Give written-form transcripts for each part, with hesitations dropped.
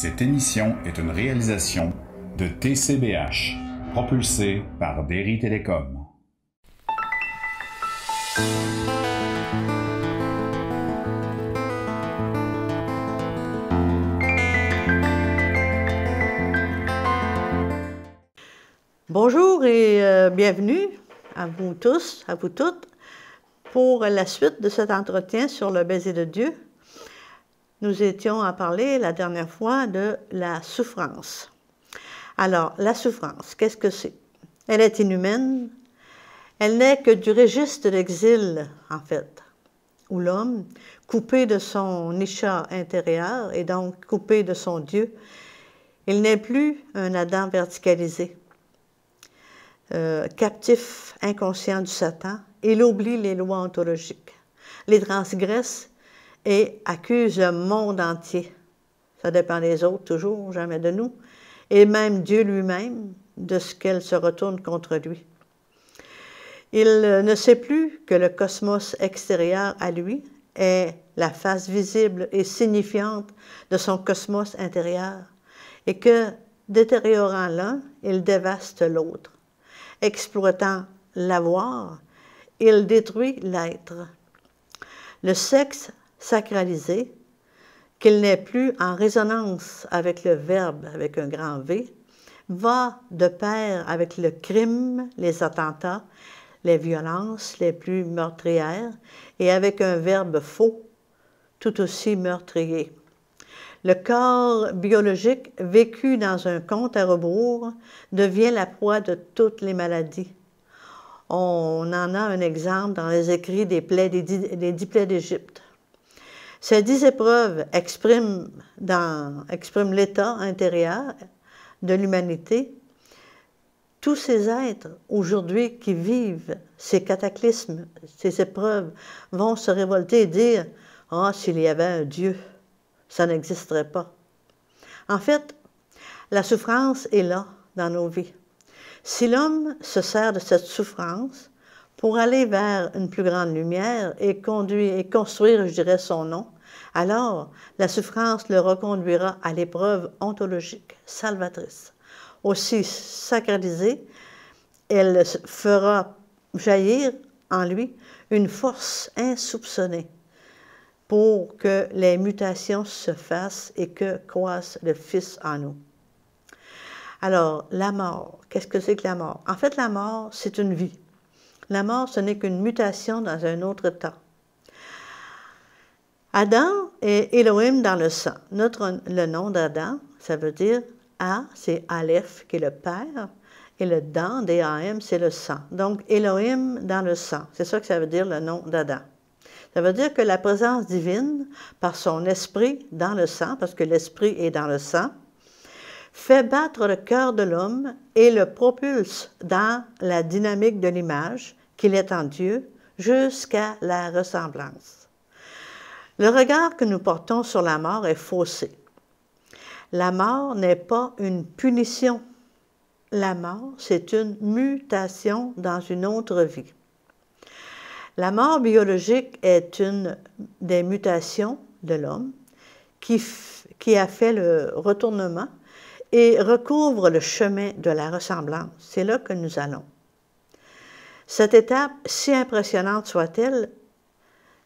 Cette émission est une réalisation de TCBH, propulsée par Derry Télécom. Bonjour et bienvenue à vous tous, à vous toutes, pour la suite de cet entretien sur le baiser de Dieu. Nous étions à parler la dernière fois de la souffrance. Alors, la souffrance, qu'est-ce que c'est? Elle est inhumaine. Elle n'est que du registre de l'exil, en fait, où l'homme, coupé de son Isha intérieur et donc coupé de son Dieu, il n'est plus un Adam verticalisé. Captif, inconscient du Satan, il oublie les lois ontologiques, les transgresse et accuse le monde entier. Ça dépend des autres toujours, jamais de nous, et même Dieu lui-même, de ce qu'elle se retourne contre lui. Il ne sait plus que le cosmos extérieur à lui est la face visible et signifiante de son cosmos intérieur, et que, détériorant l'un, il dévaste l'autre. Exploitant l'avoir, il détruit l'être. Le sexe sacralisé, qu'il n'est plus en résonance avec le Verbe, avec un grand V, va de pair avec le crime, les attentats, les violences les plus meurtrières, et avec un verbe faux, tout aussi meurtrier. Le corps biologique, vécu dans un compte à rebours, devient la proie de toutes les maladies. On en a un exemple dans les écrits des 10 plaies d'Égypte. Ces 10 épreuves expriment l'état intérieur de l'humanité. Tous ces êtres, aujourd'hui, qui vivent ces cataclysmes, ces épreuves, vont se révolter et dire « Ah, s'il y avait un Dieu !» Ça n'existerait pas. En fait, la souffrance est là dans nos vies. Si l'homme se sert de cette souffrance pour aller vers une plus grande lumière et construire, je dirais, son nom, alors la souffrance le reconduira à l'épreuve ontologique, salvatrice. Aussi sacralisée, elle fera jaillir en lui une force insoupçonnée pour que les mutations se fassent et que croisse le Fils en nous. Alors, la mort, qu'est-ce que c'est que la mort? En fait, la mort, c'est une vie. La mort, ce n'est qu'une mutation dans un autre temps. Adam est Elohim dans le sang. Le nom d'Adam, ça veut dire A, c'est Aleph, qui est le Père, et le Dan, D-A-M, c'est le sang. Donc, Elohim dans le sang. C'est ça que ça veut dire le nom d'Adam. Ça veut dire que la présence divine, par son esprit dans le sang, parce que l'esprit est dans le sang, fait battre le cœur de l'homme et le propulse dans la dynamique de l'image qu'il est en Dieu jusqu'à la ressemblance. Le regard que nous portons sur la mort est faussé. La mort n'est pas une punition. La mort, c'est une mutation dans une autre vie. La mort biologique est une des mutations de l'homme qui a fait le retournement et recouvre le chemin de la ressemblance. C'est là que nous allons. Cette étape, si impressionnante soit-elle,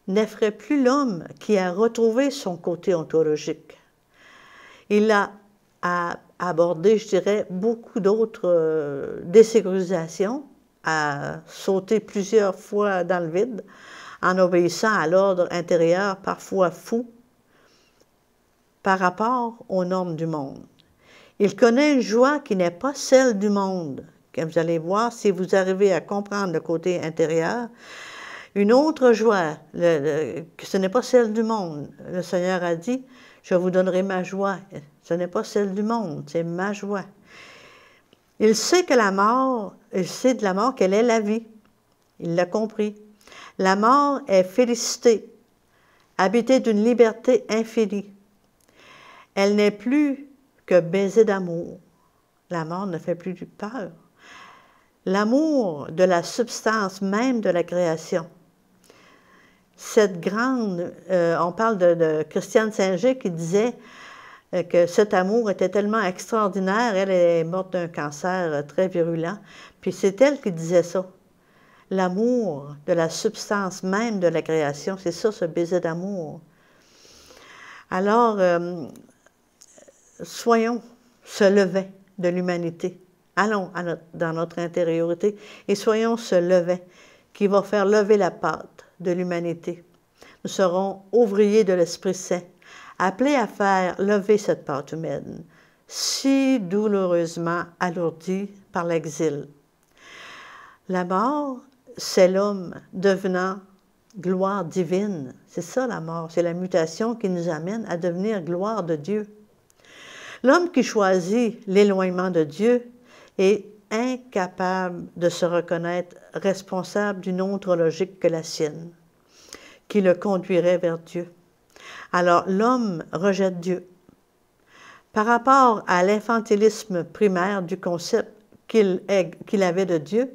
n'effraie plus l'homme qui a retrouvé son côté ontologique. Il a abordé, je dirais, beaucoup d'autres désécurisations, a sauté plusieurs fois dans le vide, en obéissant à l'ordre intérieur, parfois fou, par rapport aux normes du monde. Il connaît une joie qui n'est pas celle du monde. Comme vous allez voir, si vous arrivez à comprendre le côté intérieur, une autre joie, ce n'est pas celle du monde. Le Seigneur a dit, « Je vous donnerai ma joie ». Ce n'est pas celle du monde, c'est ma joie. Il sait que la mort, il sait de la mort qu'elle est la vie. Il l'a compris. La mort est félicité, habitée d'une liberté infinie. Elle n'est plus que baiser d'amour. La mort ne fait plus peur. L'amour de la substance même de la création. Cette grande, on parle de Christiane Singer qui disait que cet amour était tellement extraordinaire. Elle est morte d'un cancer très virulent. Puis c'est elle qui disait ça. L'amour de la substance même de la création, c'est ça, ce baiser d'amour. Alors, soyons ce levain de l'humanité. Allons dans notre intériorité et soyons ce levain qui va faire lever la pâte de l'humanité. Nous serons ouvriers de l'Esprit Saint, appelés à faire lever cette pâte humaine, si douloureusement alourdie par l'exil. La mort, c'est l'homme devenant gloire divine. C'est ça la mort, c'est la mutation qui nous amène à devenir gloire de Dieu. L'homme qui choisit l'éloignement de Dieu est incapable de se reconnaître responsable d'une autre logique que la sienne, qui le conduirait vers Dieu. Alors l'homme rejette Dieu. Par rapport à l'infantilisme primaire du concept qu'il avait de Dieu,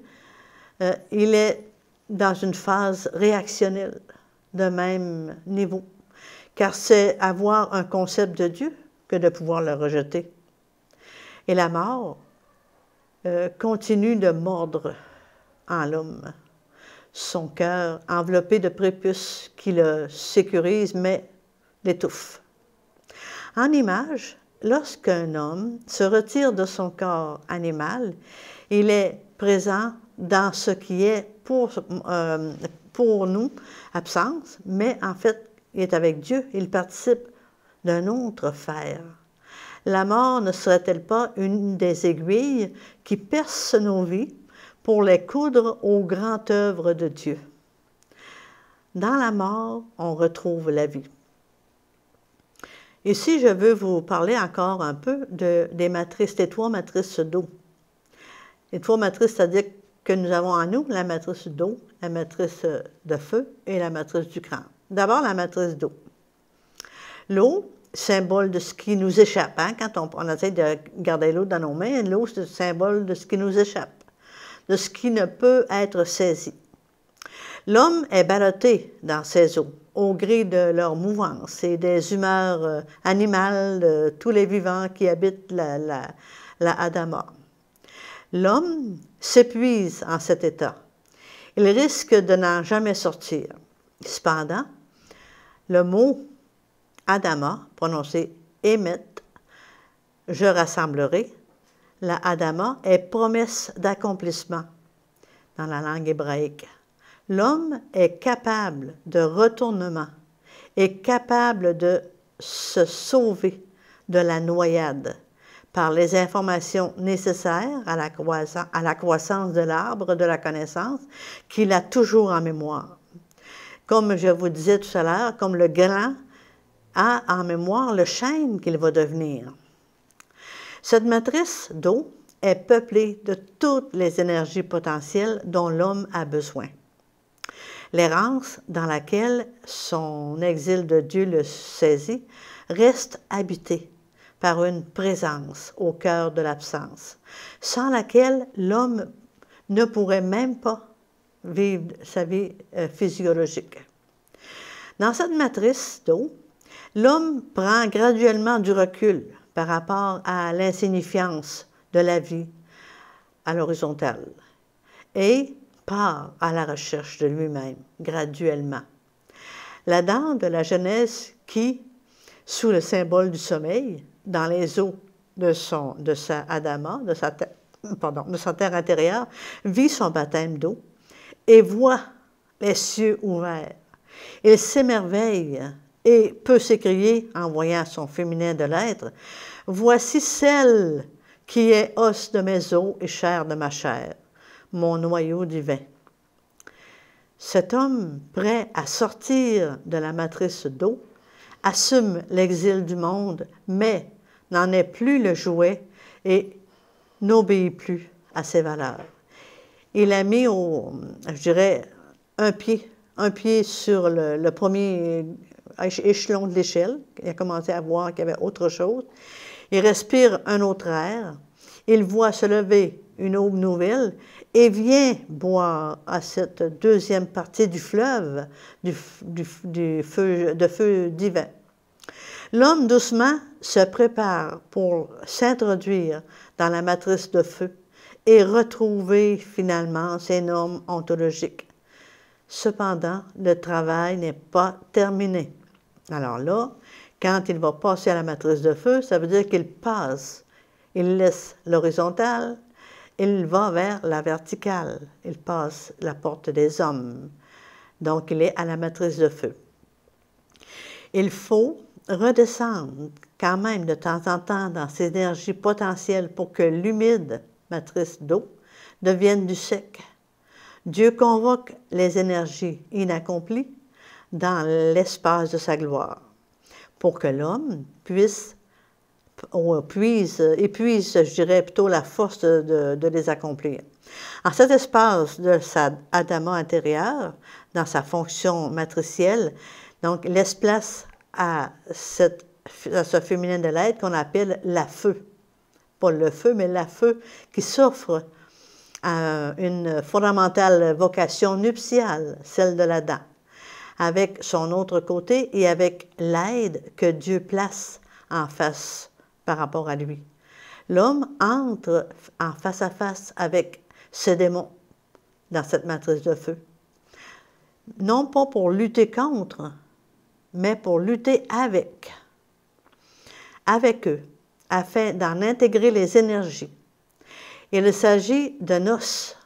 il est dans une phase réactionnelle de même niveau, car c'est avoir un concept de Dieu que de pouvoir le rejeter. Et la mort continue de mordre en l'homme, son cœur enveloppé de prépuces qui le sécurisent mais l'étouffent. En image, lorsqu'un homme se retire de son corps animal, il est présent dans ce qui est pour nous absence, mais en fait, il est avec Dieu, il participe d'un autre faire. La mort ne serait-elle pas une des aiguilles qui percent nos vies pour les coudre aux grandes œuvres de Dieu? Dans la mort, on retrouve la vie. Ici, je veux vous parler encore un peu des matrices, des trois matrices d'eau. Les trois matrices, c'est-à-dire que nous avons en nous la matrice d'eau, la matrice de feu et la matrice du cran. D'abord, la matrice d'eau. L'eau, symbole de ce qui nous échappe. Hein? Quand on essaie de garder l'eau dans nos mains, l'eau, c'est le symbole de ce qui nous échappe, de ce qui ne peut être saisi. L'homme est ballotté dans ces eaux, au gré de leur mouvance et des humeurs animales de tous les vivants qui habitent la Adama. L'homme s'épuise en cet état. Il risque de n'en jamais sortir. Cependant, le mot Adama, prononcé Émet, je rassemblerai, la Adama est promesse d'accomplissement dans la langue hébraïque. L'homme est capable de retournement, est capable de se sauver de la noyade par les informations nécessaires à la croissance de l'arbre de la connaissance qu'il a toujours en mémoire. Comme je vous disais tout à l'heure, comme le grain a en mémoire le chêne qu'il va devenir. Cette matrice d'eau est peuplée de toutes les énergies potentielles dont l'homme a besoin. L'errance dans laquelle son exil de Dieu le saisit reste habitée par une présence au cœur de l'absence, sans laquelle l'homme ne pourrait même pas vivre sa vie physiologique. Dans cette matrice d'eau, l'homme prend graduellement du recul par rapport à l'insignifiance de la vie à l'horizontale et part à la recherche de lui-même, graduellement. L'Adam de la Genèse qui, sous le symbole du sommeil, dans les eaux de sa Adama, de sa terre intérieure, vit son baptême d'eau et voit les cieux ouverts. Il s'émerveille et peut s'écrier, en voyant son féminin de l'être, « Voici celle qui est os de mes os et chair de ma chair, mon noyau divin. » Cet homme, prêt à sortir de la matrice d'eau, assume l'exil du monde, mais n'en est plus le jouet et n'obéit plus à ses valeurs. Il a mis, je dirais, un pied sur le premier échelon de l'échelle. Il a commencé à voir qu'il y avait autre chose. Il respire un autre air. Il voit se lever une aube nouvelle et vient boire à cette deuxième partie du fleuve de feu divin. L'homme doucement se prépare pour s'introduire dans la matrice de feu et retrouver finalement ses normes ontologiques. Cependant, le travail n'est pas terminé. Alors là, quand il va passer à la matrice de feu, ça veut dire qu'il passe. Il laisse l'horizontale, il va vers la verticale. Il passe la porte des hommes. Donc, il est à la matrice de feu. Il faut redescendre quand même de temps en temps dans ces énergies potentielles pour que l'humide matrice d'eau devienne du sec. Dieu convoque les énergies inaccomplies dans l'espace de sa gloire pour que l'homme épuise, je dirais plutôt, la force de les accomplir. En cet espace de sa Adama intérieure, dans sa fonction matricielle, donc laisse place à ce féminin de l'être qu'on appelle la feu. Pas le feu, mais la feu qui s'offre à une fondamentale vocation nuptiale, celle de l'Adam, avec son autre côté et avec l'aide que Dieu place en face par rapport à lui. L'homme entre en face à face avec ce démon dans cette matrice de feu. Non pas pour lutter contre, mais pour lutter avec eux, afin d'en intégrer les énergies. Il s'agit d'un os.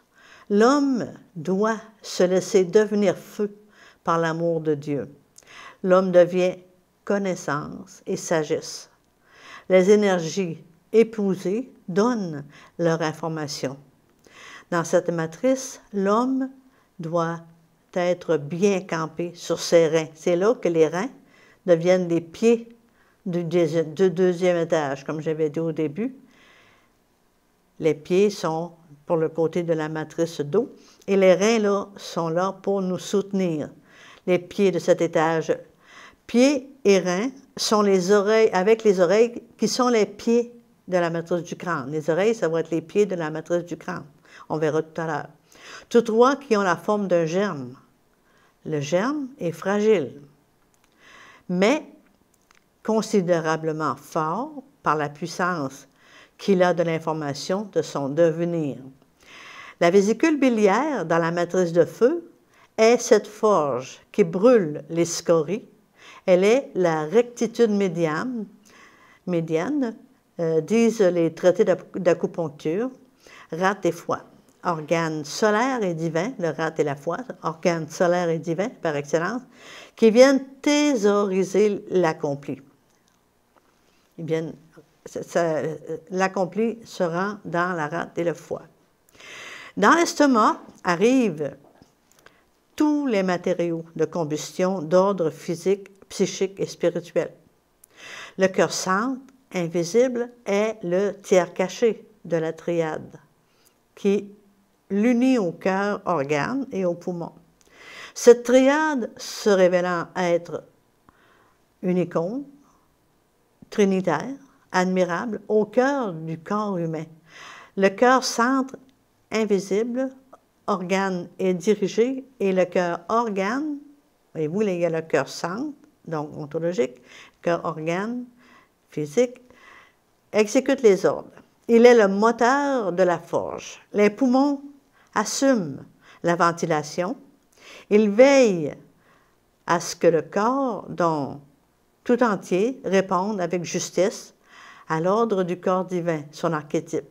L'homme doit se laisser devenir feu par l'amour de Dieu. L'homme devient connaissance et sagesse. Les énergies épousées donnent leur information. Dans cette matrice, l'homme doit être bien campé sur ses reins. C'est là que les reins deviennent les pieds du deuxième étage, comme j'avais dit au début. Les pieds sont pour le côté de la matrice d'eau et les reins là, sont là pour nous soutenir. Les pieds de cet étage. Pieds et reins sont les oreilles, avec les oreilles qui sont les pieds de la matrice du crâne. Les oreilles, ça va être les pieds de la matrice du crâne. On verra tout à l'heure. Tous trois qui ont la forme d'un germe. Le germe est fragile, mais considérablement fort par la puissance qu'il a de l'information de son devenir. La vésicule biliaire dans la matrice de feu est cette forge qui brûle les scories. Elle est la rectitude médiane, disent les traités d'acupuncture, rate et foie. Organes solaires et divins, le rate et la foie, organes solaires et divins par excellence, qui viennent thésauriser l'accompli. L'accompli se rend dans la rate et le foie. Dans l'estomac arrivent tous les matériaux de combustion d'ordre physique, psychique et spirituel. Le cœur centre, invisible, est le tiers caché de la triade, qui l'unit au cœur, organe et au poumon. Cette triade se révélant être une icône, trinitaire, admirable, au cœur du corps humain. Le cœur centre invisible, organe est dirigé, et le cœur organe, voyez-vous, il y a le cœur centre, donc ontologique, cœur organe, physique, exécute les ordres. Il est le moteur de la forge. Les poumons assument la ventilation. Il veille à ce que le corps, dont tout entier, réponde avec justesse à l'ordre du corps divin, son archétype.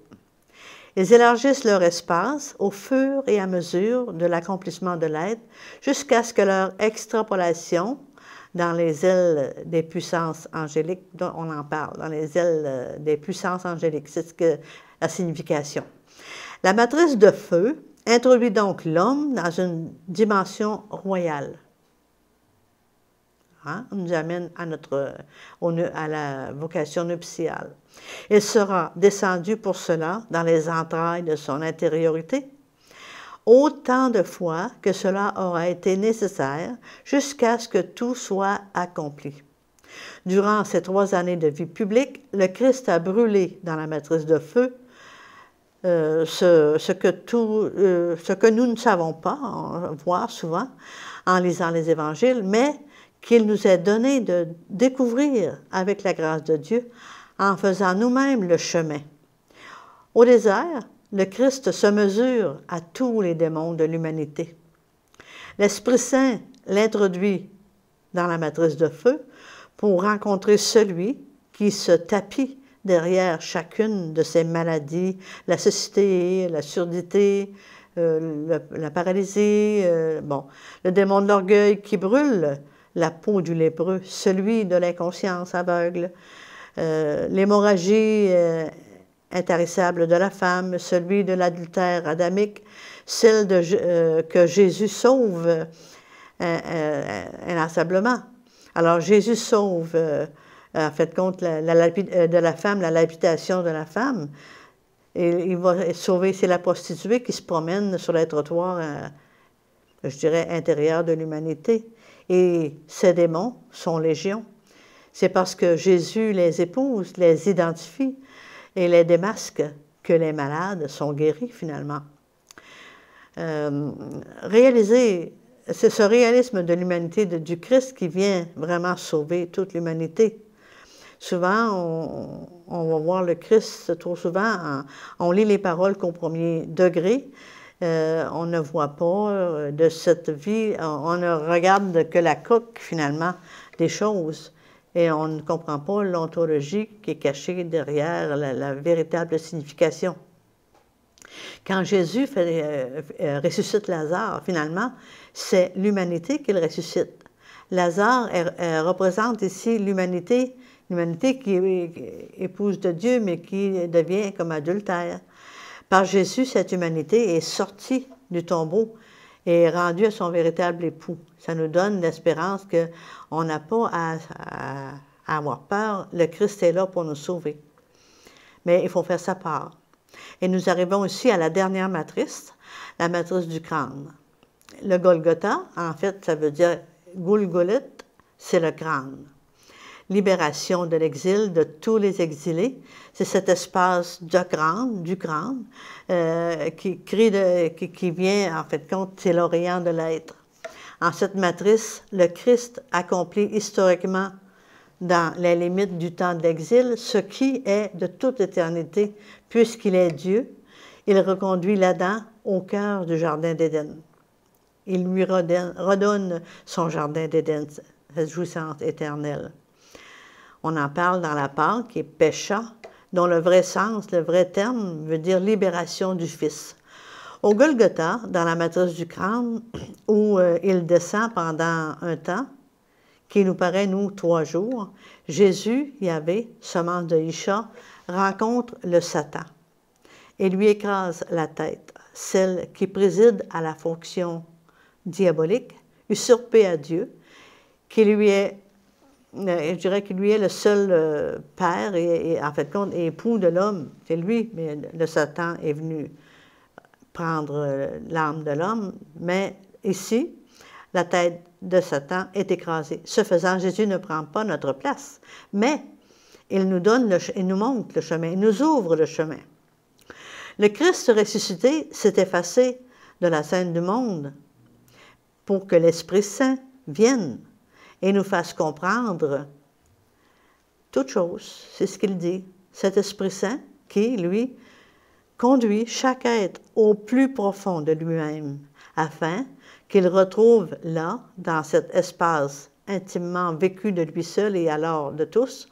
Ils élargissent leur espace au fur et à mesure de l'accomplissement de l'être, jusqu'à ce que leur extrapolation dans les ailes des puissances angéliques, dont on en parle, dans les ailes des puissances angéliques, c'est la signification. La matrice de feu introduit donc l'homme dans une dimension royale. On nous amène à la vocation nuptiale. Il sera descendu pour cela dans les entrailles de son intériorité, autant de fois que cela aura été nécessaire jusqu'à ce que tout soit accompli. Durant ces 3 années de vie publique, le Christ a brûlé dans la matrice de feu ce que nous ne savons pas, voir souvent en lisant les évangiles, mais qu'il nous est donné de découvrir avec la grâce de Dieu en faisant nous-mêmes le chemin. Au désert, le Christ se mesure à tous les démons de l'humanité. L'Esprit Saint l'introduit dans la matrice de feu pour rencontrer celui qui se tapit derrière chacune de ces maladies, la cécité, la surdité, la paralysie, le démon de l'orgueil qui brûle la peau du lépreux, celui de l'inconscience aveugle, l'hémorragie intarissable de la femme, celui de l'adultère adamique, celle que Jésus sauve inlassablement. Alors Jésus sauve, en fait, compte de la femme, la lapidation de la femme. Et il va sauver, c'est la prostituée qui se promène sur les trottoirs, je dirais, intérieurs de l'humanité. Et ces démons sont légion. C'est parce que Jésus les épouse, les identifie et les démasque que les malades sont guéris finalement. C'est ce réalisme de l'humanité du Christ qui vient vraiment sauver toute l'humanité. Souvent, on va voir le Christ, trop souvent, on lit les paroles qu'au premier degré, on ne voit pas de cette vie, on ne regarde que la coque, finalement, des choses, et on ne comprend pas l'ontologie qui est cachée derrière la véritable signification. Quand Jésus ressuscite Lazare, finalement, c'est l'humanité qu'il ressuscite. Lazare représente ici l'humanité qui est épouse de Dieu, mais qui devient comme adultère. Par Jésus, cette humanité est sortie du tombeau et est rendue à son véritable époux. Ça nous donne l'espérance qu'on n'a pas à avoir peur. Le Christ est là pour nous sauver. Mais il faut faire sa part. Et nous arrivons aussi à la dernière matrice, la matrice du crâne. Le Golgotha, en fait, ça veut dire Gulgulit, c'est le crâne. Libération de l'exil de tous les exilés, c'est cet espace du crâne, qui vient, en fait, compte, c'est l'Orient de l'être. En cette matrice, le Christ accomplit historiquement dans les limites du temps de l'exil, ce qui est de toute éternité, puisqu'il est Dieu, il reconduit l'Adam au cœur du Jardin d'Éden. Il lui redonne son Jardin d'Éden, cette jouissance éternelle. On en parle dans la Pâque, qui est pécha, dont le vrai sens, le vrai terme, veut dire libération du Fils. Au Golgotha, dans la matrice du crâne, où il descend pendant un temps, qui nous paraît, nous, 3 jours, Jésus, Yahvé, semence de Isha, rencontre le Satan et lui écrase la tête, celle qui préside à la fonction diabolique, usurpée à Dieu, qui lui est, je dirais qu'il lui est le seul père et en fait compte, époux de l'homme. C'est lui, mais le Satan est venu prendre l'âme de l'homme, mais ici, la tête de Satan est écrasée. Ce faisant, Jésus ne prend pas notre place, mais il nous montre le chemin, il nous ouvre le chemin. Le Christ ressuscité s'est effacé de la scène du monde pour que l'Esprit Saint vienne et nous fasse comprendre toute chose. C'est ce qu'il dit. Cet Esprit Saint qui, lui, conduit chaque être au plus profond de lui-même, afin qu'il retrouve là, dans cet espace intimement vécu de lui seul et alors de tous,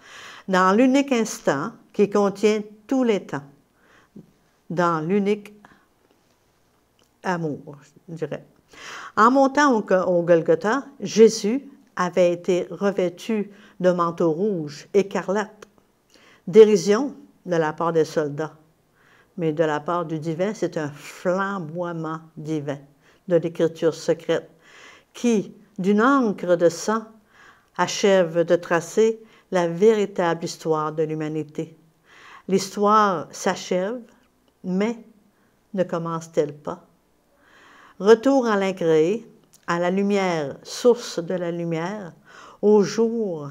dans l'unique instant qui contient tous les temps, dans l'unique amour, je dirais. En montant au Golgotha, Jésus avait été revêtu de manteau rouge, écarlate, dérision de la part des soldats, mais de la part du divin, c'est un flamboiement divin de l'écriture secrète qui, d'une encre de sang, achève de tracer la véritable histoire de l'humanité. L'histoire s'achève, mais ne commence-t-elle pas? Retour à l'incréé, à la lumière, source de la lumière, au jour,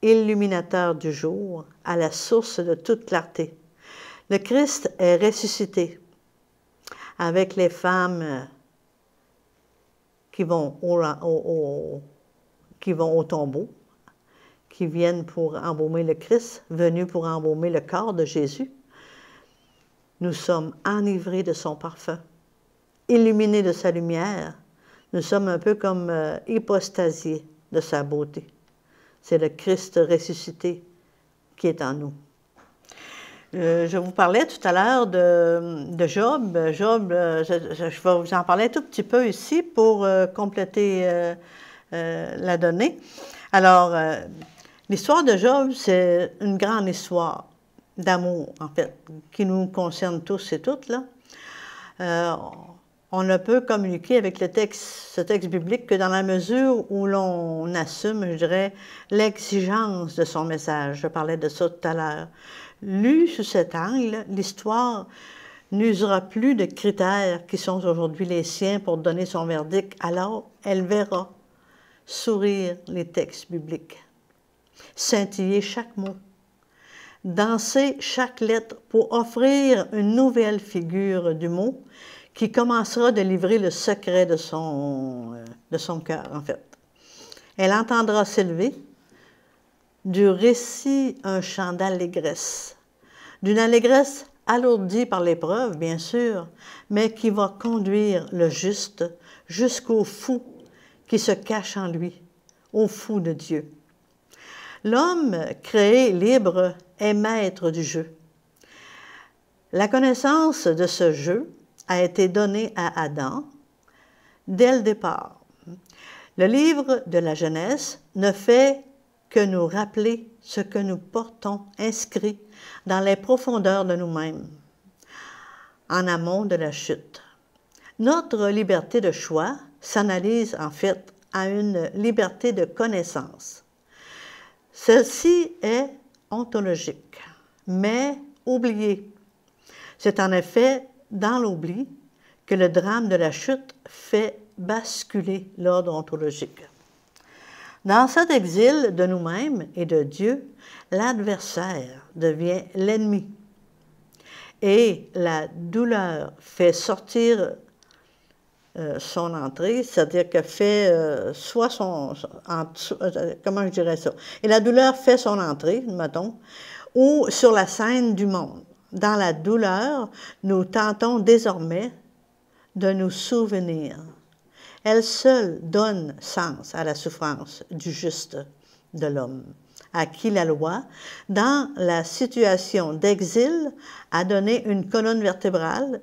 illuminateur du jour, à la source de toute clarté. Le Christ est ressuscité avec les femmes qui vont qui vont au tombeau, qui viennent pour embaumer le Christ, venus pour embaumer le corps de Jésus. Nous sommes enivrés de son parfum, illuminés de sa lumière. Nous sommes un peu comme hypostasiés de sa beauté. C'est le Christ ressuscité qui est en nous. Je vous parlais tout à l'heure de Job. Job, je vais vous en parler un tout petit peu ici pour compléter la donnée. Alors, l'histoire de Job, c'est une grande histoire d'amour, en fait, qui nous concerne tous et toutes, là. On ne peut communiquer avec ce texte biblique que dans la mesure où l'on assume, je dirais, l'exigence de son message. Je parlais de ça tout à l'heure. Lu sous cet angle, l'histoire n'usera plus de critères qui sont aujourd'hui les siens pour donner son verdict, alors elle verra sourire les textes bibliques, scintiller chaque mot, danser chaque lettre pour offrir une nouvelle figure du mot qui commencera de livrer le secret de son cœur, en fait. Elle entendra s'élever du récit un chant d'allégresse, d'une allégresse alourdie par l'épreuve, bien sûr, mais qui va conduire le juste jusqu'au fou qui se cache en lui, au fou de Dieu. L'homme créé libre est maître du jeu. La connaissance de ce jeu a été donnée à Adam dès le départ. Le livre de la Genèse ne fait que nous rappeler ce que nous portons inscrit dans les profondeurs de nous-mêmes, en amont de la chute. Notre liberté de choix s'analyse en fait à une liberté de connaissance. Celle-ci est ontologique, mais oubliée. C'est en effet dans l'oubli que le drame de la chute fait basculer l'ordre ontologique. Dans cet exil de nous-mêmes et de Dieu, l'adversaire devient l'ennemi. Et la douleur fait sortir son entrée, c'est-à-dire que fait comment je dirais ça? Et la douleur fait son entrée, mettons, ou sur la scène du monde. Dans la douleur, nous tentons désormais de nous souvenir. Elle seule donne sens à la souffrance du juste de l'homme, à qui la loi, dans la situation d'exil, a donné une colonne vertébrale,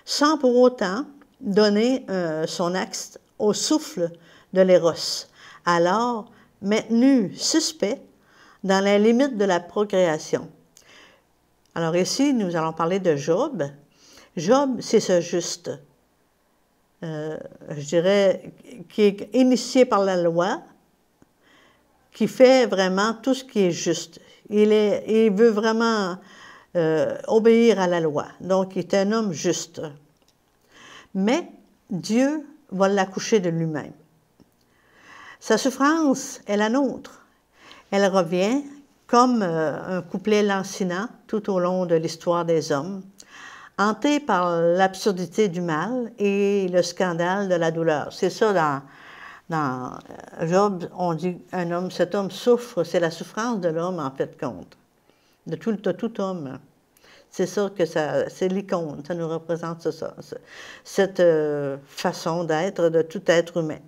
sans pour autant donner son axe au souffle de l'éros, alors maintenu suspect dans les limites de la procréation. Alors ici, nous allons parler de Job. Job, c'est ce juste, je dirais, qui est initié par la loi, qui fait vraiment tout ce qui est juste. Il veut vraiment obéir à la loi. Donc, il est un homme juste. Mais Dieu va l'accoucher de lui-même. Sa souffrance est la nôtre. Elle revient comme un couplet lancinant tout au long de l'histoire des hommes, hanté par l'absurdité du mal et le scandale de la douleur. C'est ça dans Job, on dit cet homme souffre, c'est la souffrance de l'homme en fait compte, de tout homme. C'est ça que c'est l'icône, ça nous représente ça, cette façon d'être de tout être humain.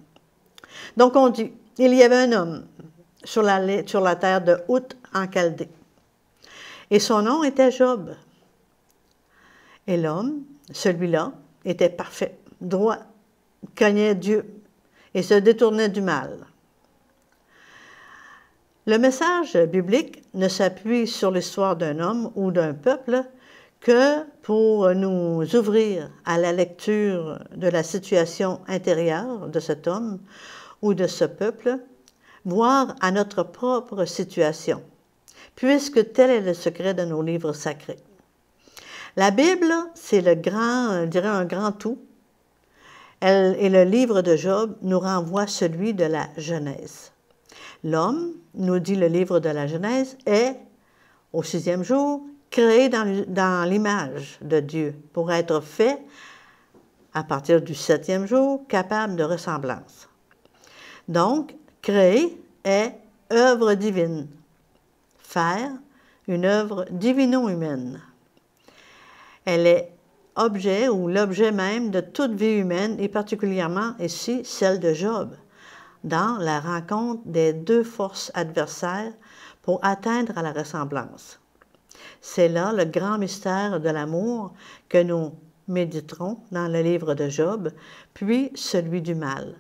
Donc on dit, il y avait un homme sur la terre de Out en Chaldée, et son nom était Job. Et l'homme, celui-là, était parfait, droit, craignait Dieu et se détournait du mal. Le message biblique ne s'appuie sur l'histoire d'un homme ou d'un peuple que pour nous ouvrir à la lecture de la situation intérieure de cet homme ou de ce peuple, voire à notre propre situation, puisque tel est le secret de nos livres sacrés. La Bible, c'est je dirais un grand tout, et le livre de Job nous renvoie celui de la Genèse. L'homme, nous dit le livre de la Genèse, est, au 6e jour, créé dans l'image de Dieu pour être fait, à partir du 7e jour, capable de ressemblance. Donc, Créer est œuvre divine. Faire, une œuvre divino-humaine. Elle est objet ou l'objet même de toute vie humaine et particulièrement ici celle de Job, dans la rencontre des deux forces adversaires pour atteindre à la ressemblance. C'est là le grand mystère de l'amour que nous méditerons dans le livre de Job, puis celui du mal.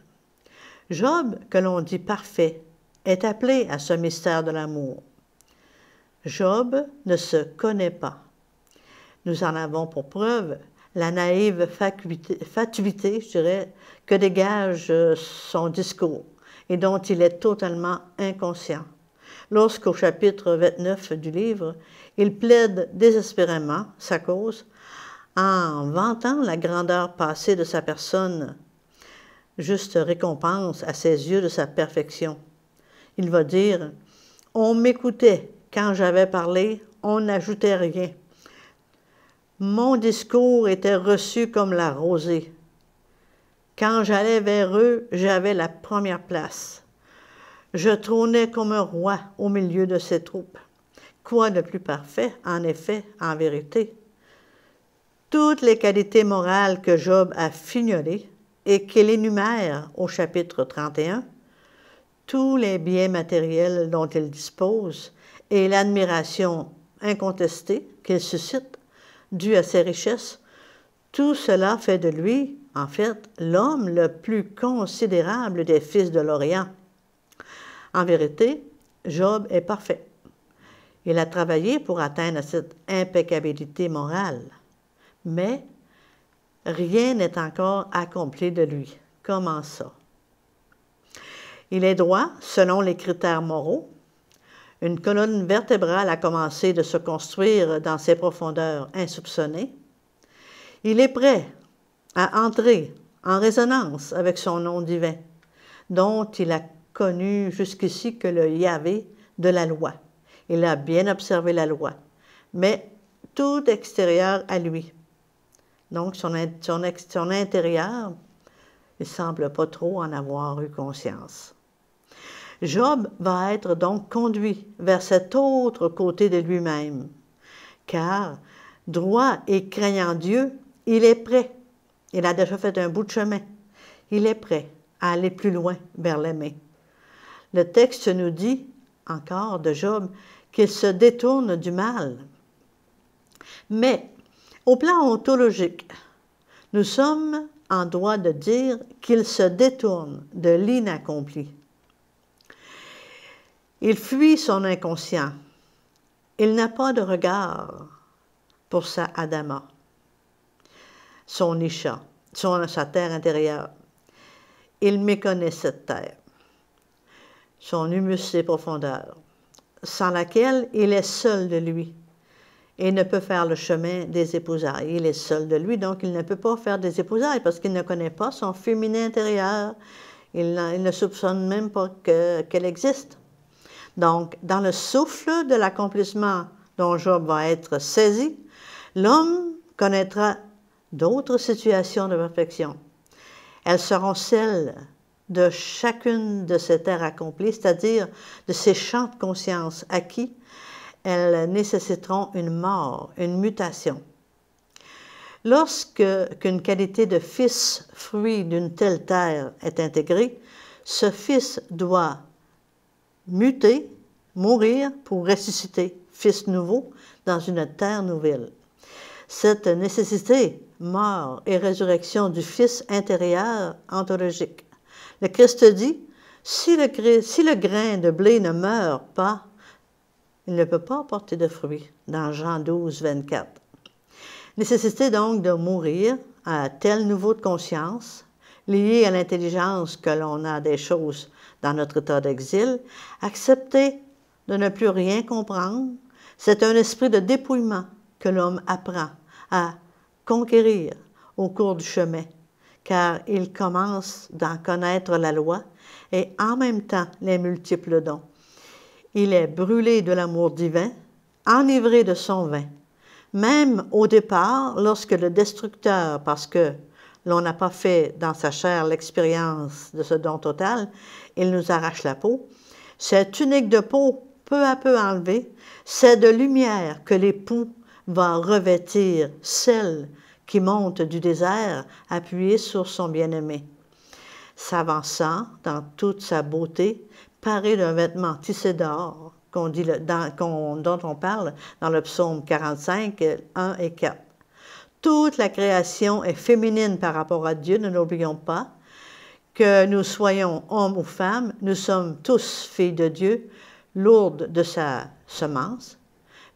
Job, que l'on dit parfait, est appelé à ce mystère de l'amour. Job ne se connaît pas. Nous en avons pour preuve la naïve fatuité, je dirais, que dégage son discours et dont il est totalement inconscient. Lorsqu'au chapitre 29 du livre, il plaide désespérément sa cause en vantant la grandeur passée de sa personne, juste récompense à ses yeux de sa perfection. Il va dire « On m'écoutait quand j'avais parlé, on n'ajoutait rien. Mon discours était reçu comme la rosée. Quand j'allais vers eux, j'avais la première place. Je trônais comme un roi au milieu de ses troupes. Quoi de plus parfait, en effet, en vérité? Toutes les qualités morales que Job a fignolées et qu'il énumère au chapitre 31, tous les biens matériels dont il dispose et l'admiration incontestée qu'il suscite, due à ses richesses, tout cela fait de lui, en fait, l'homme le plus considérable des fils de l'Orient. En vérité, Job est parfait. Il a travaillé pour atteindre cette impeccabilité morale. Mais rien n'est encore accompli de lui. Comment ça? Il est droit selon les critères moraux. Une colonne vertébrale a commencé de se construire dans ses profondeurs insoupçonnées. Il est prêt à entrer en résonance avec son nom divin, dont il a connu jusqu'ici que le Yahvé de la loi. Il a bien observé la loi, mais tout extérieur à lui. Donc, son intérieur, il ne semble pas trop en avoir eu conscience. Job va être donc conduit vers cet autre côté de lui-même, car, droit et craignant Dieu, il est prêt. Il a déjà fait un bout de chemin. Il est prêt à aller plus loin vers l'aimer. Le texte nous dit, encore de Job, qu'il se détourne du mal. Mais, au plan ontologique, nous sommes en droit de dire qu'il se détourne de l'inaccompli. Il fuit son inconscient. Il n'a pas de regard pour sa Adama, son Isha, sa terre intérieure. Il méconnaît cette terre, son humus et profondeurs, sans laquelle il est seul de lui et ne peut faire le chemin des épousailles. Il est seul de lui, donc il ne peut pas faire des épousailles parce qu'il ne connaît pas son féminin intérieur. Il ne soupçonne même pas qu'elle existe. Donc, dans le souffle de l'accomplissement dont Job va être saisi, l'homme connaîtra d'autres situations de perfection. Elles seront celles de chacune de ces terres accomplies, c'est-à-dire de ces champs de conscience acquis. Elles nécessiteront une mort, une mutation. Lorsqu'une qualité de fils, fruit d'une telle terre, est intégrée, ce fils doit muter, mourir pour ressusciter, fils nouveau, dans une terre nouvelle. Cette nécessité, mort et résurrection du Fils intérieur ontologique. Le Christ dit, si le grain de blé ne meurt pas, il ne peut pas porter de fruits, dans Jean 12, 24. Nécessité donc de mourir à tel niveau de conscience, lié à l'intelligence que l'on a des choses dans notre état d'exil, accepter de ne plus rien comprendre, c'est un esprit de dépouillement que l'homme apprend à conquérir au cours du chemin, car il commence d'en connaître la loi et en même temps les multiples dons. Il est brûlé de l'amour divin, enivré de son vin. Même au départ, lorsque le destructeur, parce que l'on n'a pas fait dans sa chair l'expérience de ce don total, il nous arrache la peau. Cette tunique de peau, peu à peu enlevée, c'est de lumière que l'époux va revêtir, celle qui monte du désert, appuyée sur son bien-aimé. S'avançant dans toute sa beauté, paré d'un vêtement tissé d'or, dont on parle dans le psaume 45, 1 et 4. Toute la création est féminine par rapport à Dieu, ne l'oublions pas. Que nous soyons hommes ou femmes, nous sommes tous filles de Dieu, lourdes de sa semence,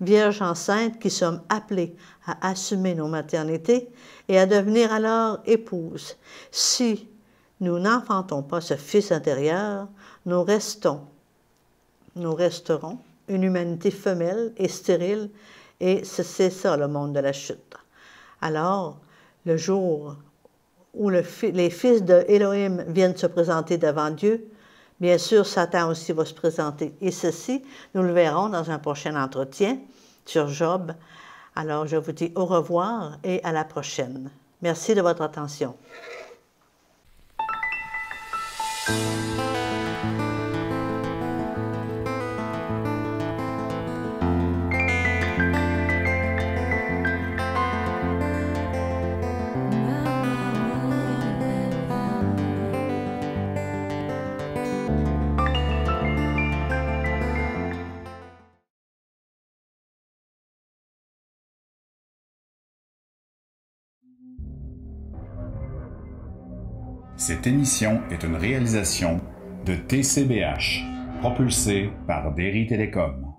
vierges enceintes qui sommes appelées à assumer nos maternités et à devenir alors épouses. Si nous n'enfantons pas ce Fils intérieur, nous resterons une humanité femelle et stérile, et c'est ça le monde de la chute. Alors, le jour où les fils de Elohim viennent se présenter devant Dieu, bien sûr, Satan aussi va se présenter. Et ceci, nous le verrons dans un prochain entretien sur Job. Alors, je vous dis au revoir et à la prochaine. Merci de votre attention. Cette émission est une réalisation de TCBH, propulsée par Derry Télécom.